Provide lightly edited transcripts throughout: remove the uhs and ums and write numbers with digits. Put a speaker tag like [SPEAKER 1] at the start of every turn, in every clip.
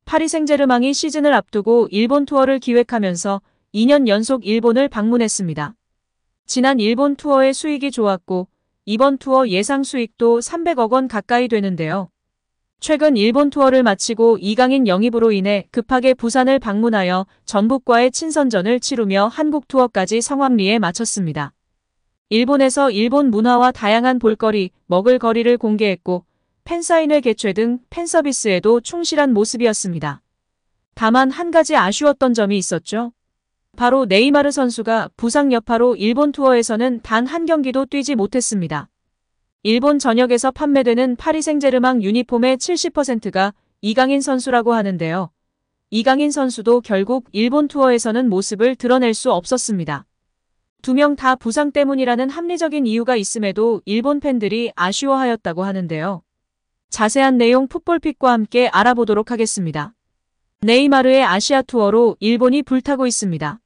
[SPEAKER 1] 파리 생제르맹이 시즌을 앞두고 일본 투어를 기획하면서 2년 연속 일본을 방문했습니다. 지난 일본 투어의 수익이 좋았고 이번 투어 예상 수익도 300억 원 가까이 되는데요. 최근 일본 투어를 마치고 이강인 영입으로 인해 급하게 부산을 방문하여 전북과의 친선전을 치르며 한국 투어까지 성황리에 마쳤습니다. 일본에서 일본 문화와 다양한 볼거리, 먹을거리를 공개했고 팬사인회 개최 등 팬서비스에도 충실한 모습이었습니다. 다만 한 가지 아쉬웠던 점이 있었죠. 바로 네이마르 선수가 부상 여파로 일본 투어에서는 단 한 경기도 뛰지 못했습니다. 일본 전역에서 판매되는 파리 생제르맹 유니폼의 70%가 이강인 선수라고 하는데요. 이강인 선수도 결국 일본 투어에서는 모습을 드러낼 수 없었습니다. 두 명 다 부상 때문이라는 합리적인 이유가 있음에도 일본 팬들이 아쉬워하였다고 하는데요. 자세한 내용 풋볼픽과 함께 알아보도록 하겠습니다. 네이마르의 아시아 투어로 일본이 불타고 있습니다.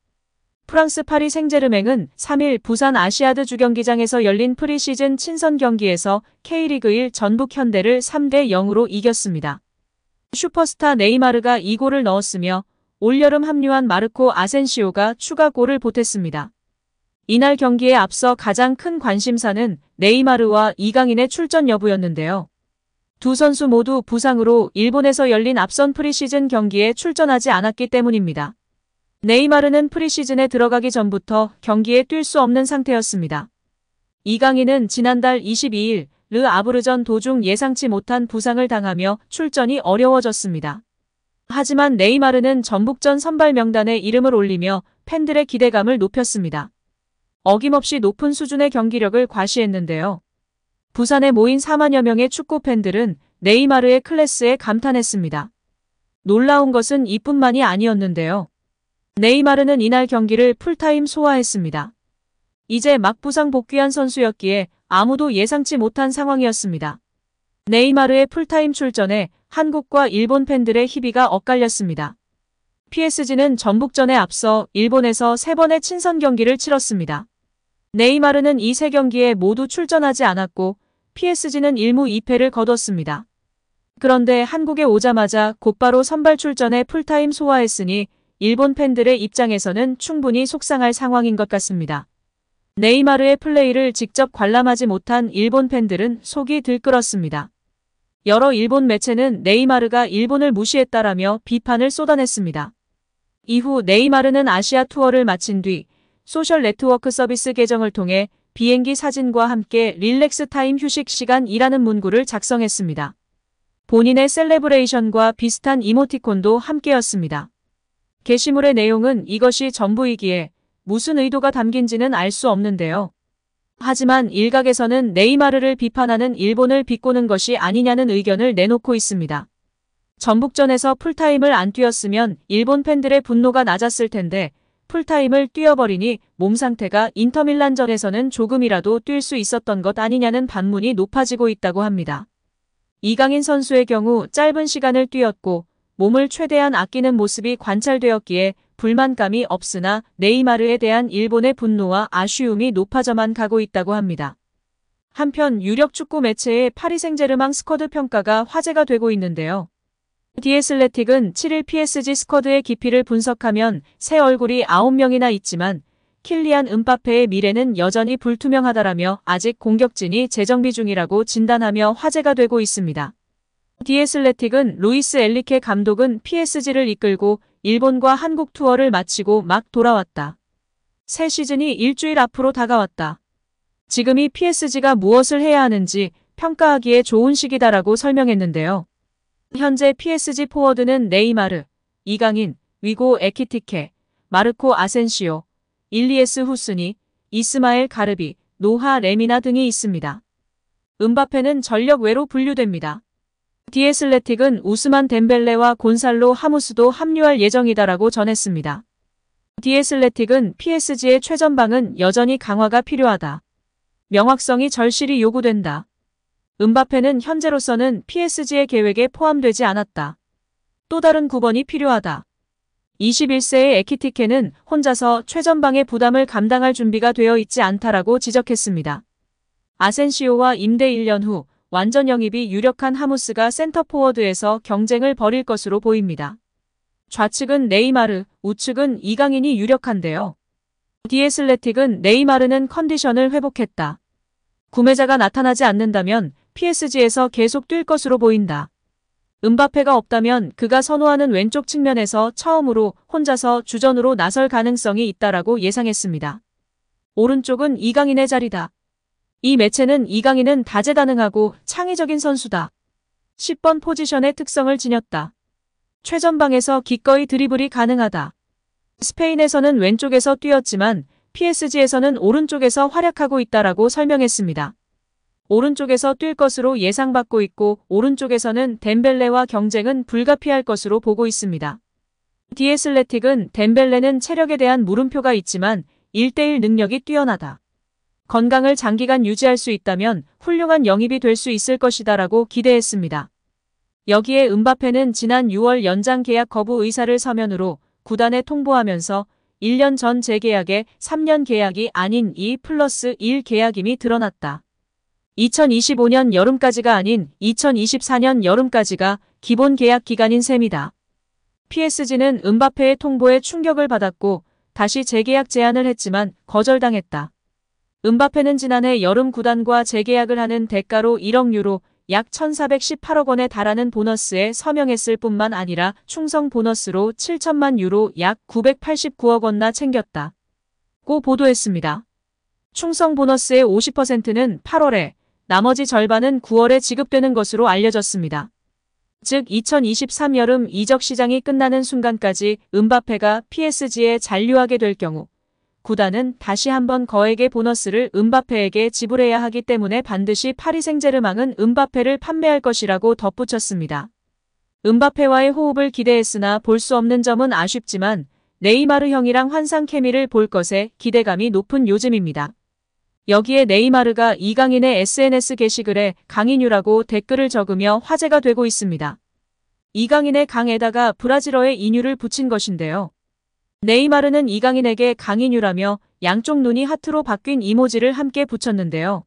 [SPEAKER 1] 프랑스 파리 생제르맹은 3일 부산 아시아드 주경기장에서 열린 프리시즌 친선 경기에서 K리그 1 전북 현대를 3대 0으로 이겼습니다. 슈퍼스타 네이마르가 2골을 넣었으며 올여름 합류한 마르코 아센시오가 추가골을 보탰습니다. 이날 경기에 앞서 가장 큰 관심사는 네이마르와 이강인의 출전 여부였는데요. 두 선수 모두 부상으로 일본에서 열린 앞선 프리시즌 경기에 출전하지 않았기 때문입니다. 네이마르는 프리시즌에 들어가기 전부터 경기에 뛸 수 없는 상태였습니다. 이강인은 지난달 22일 르 아브르전 도중 예상치 못한 부상을 당하며 출전이 어려워졌습니다. 하지만 네이마르는 전북전 선발 명단에 이름을 올리며 팬들의 기대감을 높였습니다. 어김없이 높은 수준의 경기력을 과시했는데요. 부산에 모인 4만여 명의 축구 팬들은 네이마르의 클래스에 감탄했습니다. 놀라운 것은 이뿐만이 아니었는데요. 네이마르는 이날 경기를 풀타임 소화했습니다. 이제 막 부상 복귀한 선수였기에 아무도 예상치 못한 상황이었습니다. 네이마르의 풀타임 출전에 한국과 일본 팬들의 희비가 엇갈렸습니다. PSG는 전북전에 앞서 일본에서 3번의 친선 경기를 치렀습니다. 네이마르는 이 3경기에 모두 출전하지 않았고 PSG는 1무 2패를 거뒀습니다. 그런데 한국에 오자마자 곧바로 선발 출전에 풀타임 소화했으니 일본 팬들의 입장에서는 충분히 속상할 상황인 것 같습니다. 네이마르의 플레이를 직접 관람하지 못한 일본 팬들은 속이 들끓었습니다. 여러 일본 매체는 네이마르가 일본을 무시했다라며 비판을 쏟아냈습니다. 이후 네이마르는 아시아 투어를 마친 뒤 소셜 네트워크 서비스 계정을 통해 비행기 사진과 함께 릴렉스 타임 휴식 시간이라는 문구를 작성했습니다. 본인의 셀레브레이션과 비슷한 이모티콘도 함께였습니다. 게시물의 내용은 이것이 전부이기에 무슨 의도가 담긴지는 알 수 없는데요. 하지만 일각에서는 네이마르를 비판하는 일본을 비꼬는 것이 아니냐는 의견을 내놓고 있습니다. 전북전에서 풀타임을 안 뛰었으면 일본 팬들의 분노가 낮았을 텐데 풀타임을 뛰어버리니 몸 상태가 인터밀란전에서는 조금이라도 뛸 수 있었던 것 아니냐는 반문이 높아지고 있다고 합니다. 이강인 선수의 경우 짧은 시간을 뛰었고 몸을 최대한 아끼는 모습이 관찰되었기에 불만감이 없으나 네이마르에 대한 일본의 분노와 아쉬움이 높아져만 가고 있다고 합니다. 한편 유력 축구 매체의 파리 생제르맹 스쿼드 평가가 화제가 되고 있는데요. 디애슬레틱은 7일 PSG 스쿼드의 깊이를 분석하면 새 얼굴이 9명이나 있지만 킬리안 음바페의 미래는 여전히 불투명하다라며 아직 공격진이 재정비 중이라고 진단하며 화제가 되고 있습니다. 디애슬레틱은 루이스 엘리케 감독은 PSG를 이끌고 일본과 한국 투어를 마치고 막 돌아왔다. 새 시즌이 일주일 앞으로 다가왔다. 지금이 PSG가 무엇을 해야 하는지 평가하기에 좋은 시기다라고 설명했는데요. 현재 PSG 포워드는 네이마르, 이강인, 위고 에키티케, 마르코 아센시오, 일리에스 후스니, 이스마엘 가르비, 노하 레미나 등이 있습니다. 음바페는 전력 외로 분류됩니다. 디애슬레틱은 우스만 덴벨레와 곤살로 하무스도 합류할 예정이다라고 전했습니다. 디애슬레틱은 PSG의 최전방은 여전히 강화가 필요하다. 명확성이 절실히 요구된다. 음바페는 현재로서는 PSG의 계획에 포함되지 않았다. 또 다른 9번이 필요하다. 21세의 에키티케는 혼자서 최전방의 부담을 감당할 준비가 되어 있지 않다라고 지적했습니다. 아센시오와 임대 1년 후 완전 영입이 유력한 하무스가 센터포워드에서 경쟁을 벌일 것으로 보입니다. 좌측은 네이마르, 우측은 이강인이 유력한데요. 디애슬레틱은 네이마르는 컨디션을 회복했다. 구매자가 나타나지 않는다면 PSG에서 계속 뛸 것으로 보인다. 음바페가 없다면 그가 선호하는 왼쪽 측면에서 처음으로 혼자서 주전으로 나설 가능성이 있다라고 예상했습니다. 오른쪽은 이강인의 자리다. 이 매체는 이강인은 다재다능하고 창의적인 선수다. 10번 포지션의 특성을 지녔다. 최전방에서 기꺼이 드리블이 가능하다. 스페인에서는 왼쪽에서 뛰었지만 PSG에서는 오른쪽에서 활약하고 있다라고 설명했습니다. 오른쪽에서 뛸 것으로 예상받고 있고 오른쪽에서는 덴벨레와 경쟁은 불가피할 것으로 보고 있습니다. 디애슬레틱은 덴벨레는 체력에 대한 물음표가 있지만 1대1 능력이 뛰어나다. 건강을 장기간 유지할 수 있다면 훌륭한 영입이 될 수 있을 것이다 라고 기대했습니다. 여기에 음바페는 지난 6월 연장 계약 거부 의사를 서면으로 구단에 통보하면서 1년 전 재계약에 3년 계약이 아닌 2+1 계약임이 드러났다. 2025년 여름까지가 아닌 2024년 여름까지가 기본 계약 기간인 셈이다. PSG는 음바페의 통보에 충격을 받았고 다시 재계약 제안을 했지만 거절당했다. 음바페는 지난해 여름 구단과 재계약을 하는 대가로 1억 유로 약 1,418억 원에 달하는 보너스에 서명했을 뿐만 아니라 충성 보너스로 7천만 유로 약 989억 원나 챙겼다. 고 보도했습니다. 충성 보너스의 50%는 8월에 나머지 절반은 9월에 지급되는 것으로 알려졌습니다. 즉 2023 여름 이적 시장이 끝나는 순간까지 음바페가 PSG에 잔류하게 될 경우 구단은 다시 한번 거액의 보너스를 음바페에게 지불해야 하기 때문에 반드시 파리 생제르맹은 음바페를 판매할 것이라고 덧붙였습니다. 음바페와의 호흡을 기대했으나 볼 수 없는 점은 아쉽지만 네이마르 형이랑 환상 케미를 볼 것에 기대감이 높은 요즘입니다. 여기에 네이마르가 이강인의 SNS 게시글에 강인유라고 댓글을 적으며 화제가 되고 있습니다. 이강인의 강에다가 브라질어의 인유를 붙인 것인데요. 네이마르는 이강인에게 강인유라며 양쪽 눈이 하트로 바뀐 이모지를 함께 붙였는데요.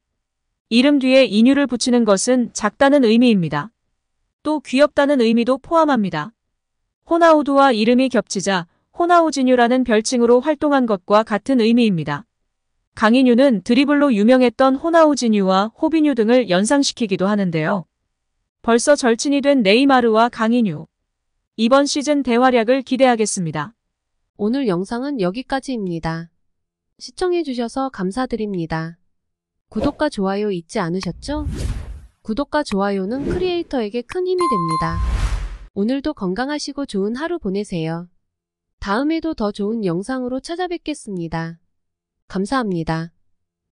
[SPEAKER 1] 이름 뒤에 인유를 붙이는 것은 작다는 의미입니다. 또 귀엽다는 의미도 포함합니다. 호나우두와 이름이 겹치자 호나우지뉴라는 별칭으로 활동한 것과 같은 의미입니다. 강인유는 드리블로 유명했던 호나우지뉴와 호비뉴 등을 연상시키기도 하는데요. 벌써 절친이 된 네이마르와 강인유. 이번 시즌 대활약을 기대하겠습니다.
[SPEAKER 2] 오늘 영상은 여기까지입니다. 시청해주셔서 감사드립니다. 구독과 좋아요 잊지 않으셨죠? 구독과 좋아요는 크리에이터에게 큰 힘이 됩니다. 오늘도 건강하시고 좋은 하루 보내세요. 다음에도 더 좋은 영상으로 찾아뵙겠습니다. 감사합니다.